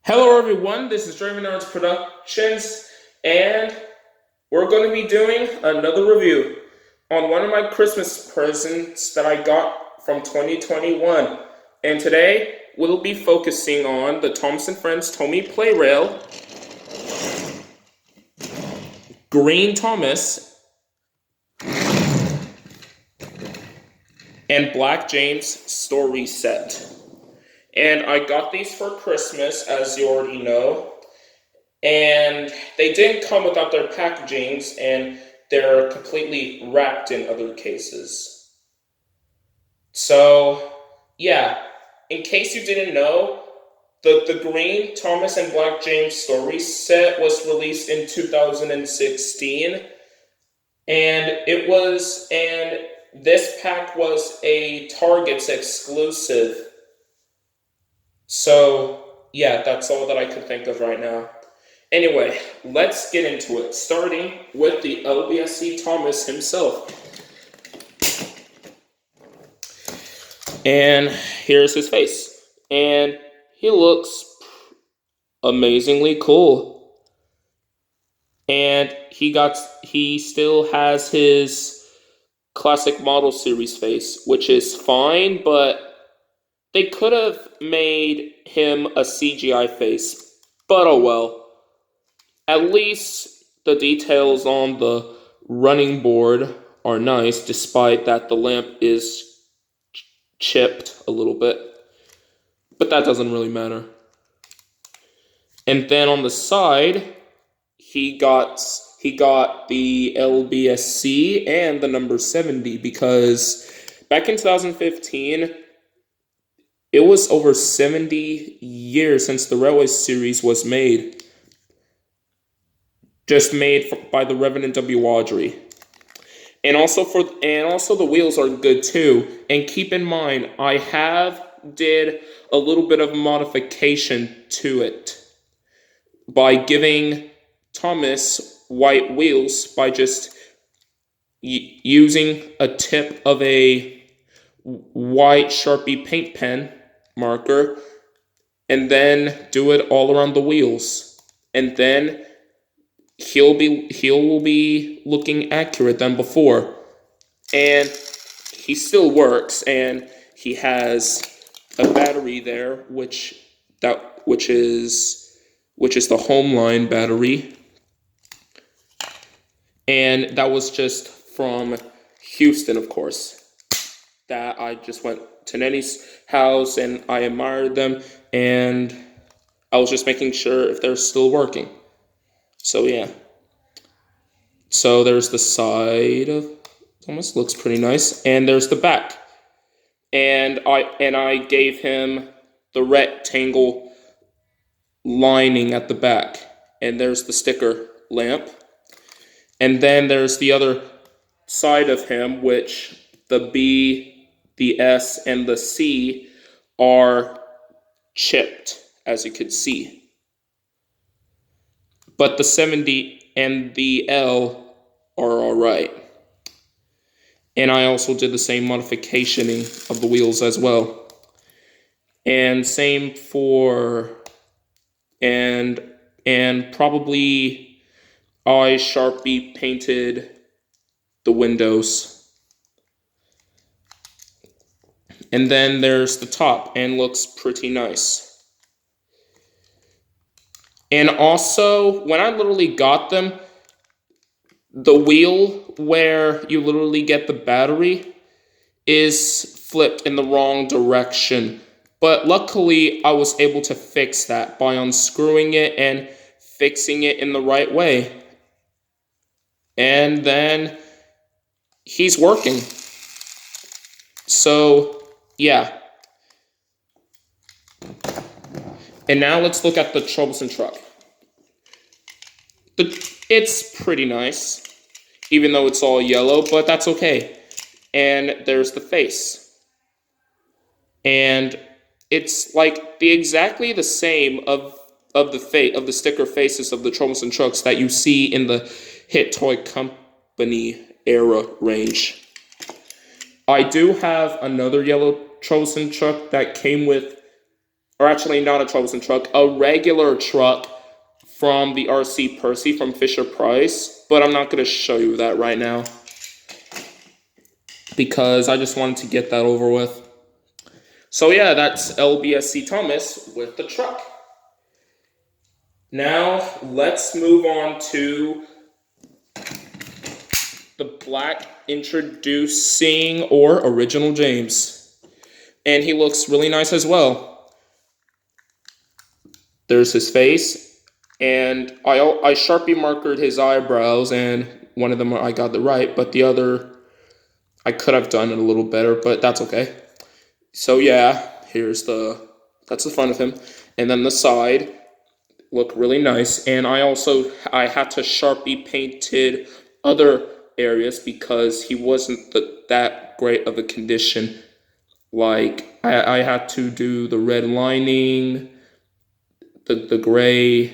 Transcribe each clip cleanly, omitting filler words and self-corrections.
Hello everyone, this is Draven Arts Productions, and we're going to be doing another review on one of my Christmas presents that I got from 2021. And today, we'll be focusing on the Thomas & Friends Tomy Plarail, Green Thomas, and Black James story set. And I got these for Christmas, as you already know. And they didn't come without their packagings, and they're completely wrapped in other cases. So, yeah, in case you didn't know, the Green Thomas and Black James story set was released in 2016, and this pack was a Target's exclusive. So, yeah, that's all that I could think of right now. Anyway, let's get into it, starting with the lbsc Thomas himself. And here's his face. And he looks amazingly cool. And he still has his classic model series face, which is fine, but they could have made him a CGI face. But oh well. At least the details on the running board are nice, despite that the lamp is chipped a little bit. But that doesn't really matter. And then on the side, he got the lbsc and the number 70, because back in 2015, it was over 70 years since the Railway series was made. Just made by the Reverend W. Audrey. And also the wheels are good too. And keep in mind, I did a little bit of modification to it by giving Thomas white wheels by just using a tip of a white Sharpie paint pen marker, and then do it all around the wheels. And then he will be looking accurate than before. And he still works, and he has a battery there, which is the Homeline battery. And that was just from Houston, of course. That I just went to Nenny's house and I admired them, and I was just making sure if they're still working. So yeah. So there's the side of Thomas, looks pretty nice, and there's the back. And I gave him the rectangle lining at the back. And there's the sticker lamp. And then there's the other side of him, which the B, the S, and the C are chipped, as you could see. But the 70 and the L are alright. And I also did the same modificationing of the wheels as well. And same for, and probably I Sharpie painted the windows. And then there's the top, and looks pretty nice. And also, when I literally got them, the wheel where you literally get the battery is flipped in the wrong direction. But luckily, I was able to fix that by unscrewing it and fixing it in the right way. And then he's working. So, yeah. And now let's look at the troublesome truck. It's pretty nice, even though it's all yellow, but that's okay. And there's the face. And it's like exactly the same of the sticker faces of the troublesome trucks that you see in the Hit Toy Company era range. I do have another yellow troublesome truck that came with or actually not a troublesome truck, a regular truck from the RC Percy from Fisher Price, but I'm not going to show you that right now because I just wanted to get that over with. So yeah, that's LBSC Thomas with the truck. Now let's move on to the black introducing or original James. And he looks really nice as well. There's his face, and I Sharpie markered his eyebrows, and one of them I got it right, but the other I could have done it a little better, but that's okay. So yeah, that's the front of him, and then the side look really nice. And I had to Sharpie painted other areas because he wasn't that great of a condition. Like I had to do the red lining, the gray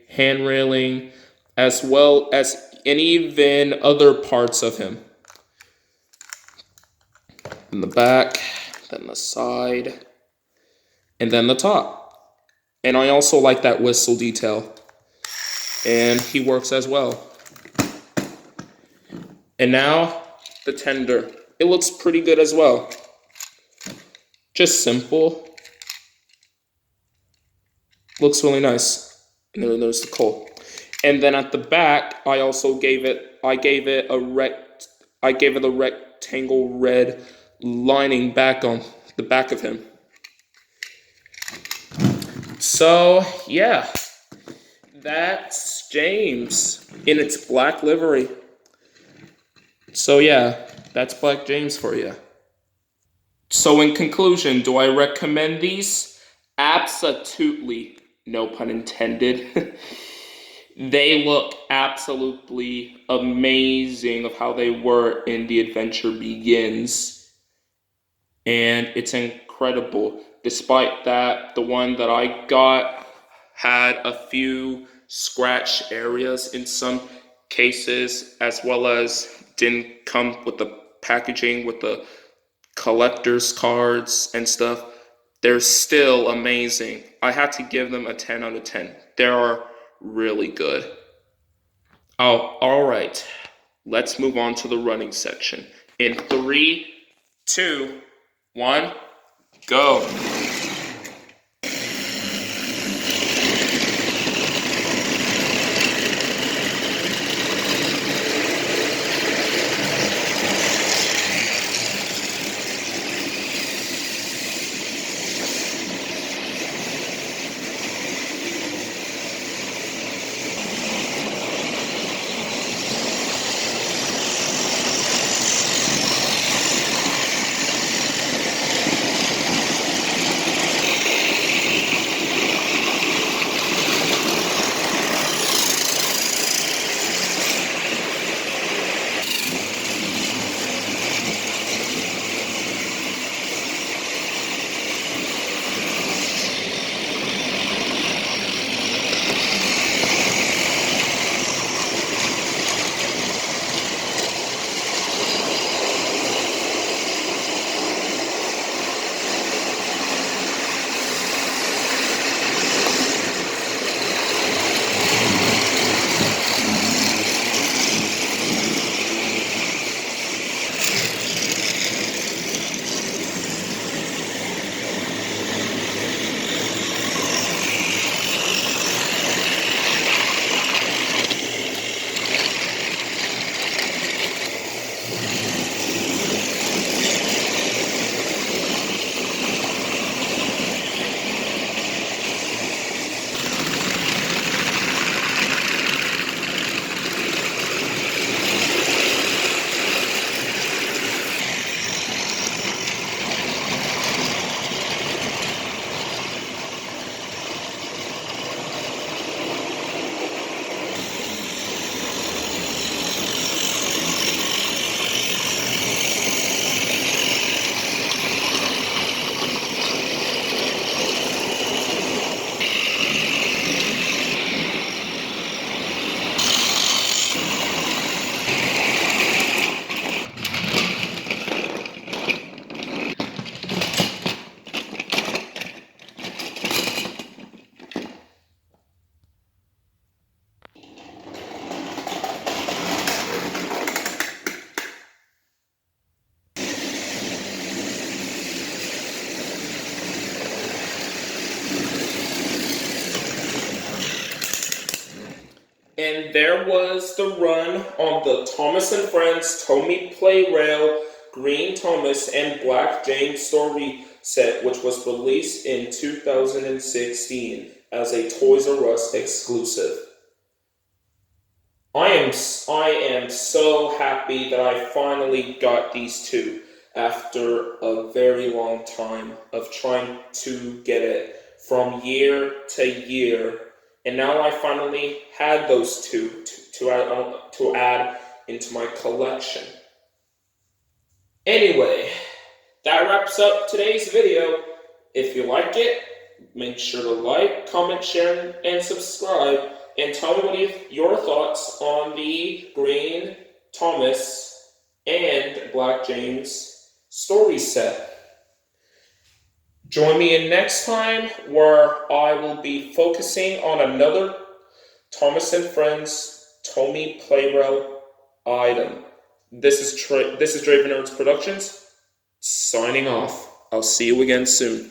hand railing, as well as and even other parts of him. In the back, then the side, and then the top. And I also like that whistle detail. And he works as well. And now, the tender. It looks pretty good as well. Just simple. Looks really nice. And then there's the coal. And then at the back, I gave it a rectangle red lining back on the back of him. So, yeah. That's James in its black livery. So yeah, that's Black James for you. So in conclusion, do I recommend these? Absolutely, no pun intended. They look absolutely amazing of how they were in The Adventure Begins. And it's incredible. Despite that, the one that I got had a few scratch areas in some cases, as well as didn't come with the packaging with the collector's cards and stuff. They're still amazing. I had to give them a 10 out of 10. They are really good. Oh, all right. Let's move on to the running section. In 3, 2, 1, go. And there was the run on the Thomas and Friends Tomy Plarail, Green Thomas, and Black James story set, which was released in 2016 as a Toys R Us exclusive. I am so happy that I finally got these two after a very long time of trying to get it from year to year, and now I finally had those two to add into my collection. Anyway, that wraps up today's video. If you liked it, make sure to like, comment, share, and subscribe. And tell me what your thoughts on the Green Thomas and Black James story set. Join me in next time where I will be focusing on another Thomas and Friends Tomy Plarail item. This is Draven Nerds Productions signing off. I'll see you again soon.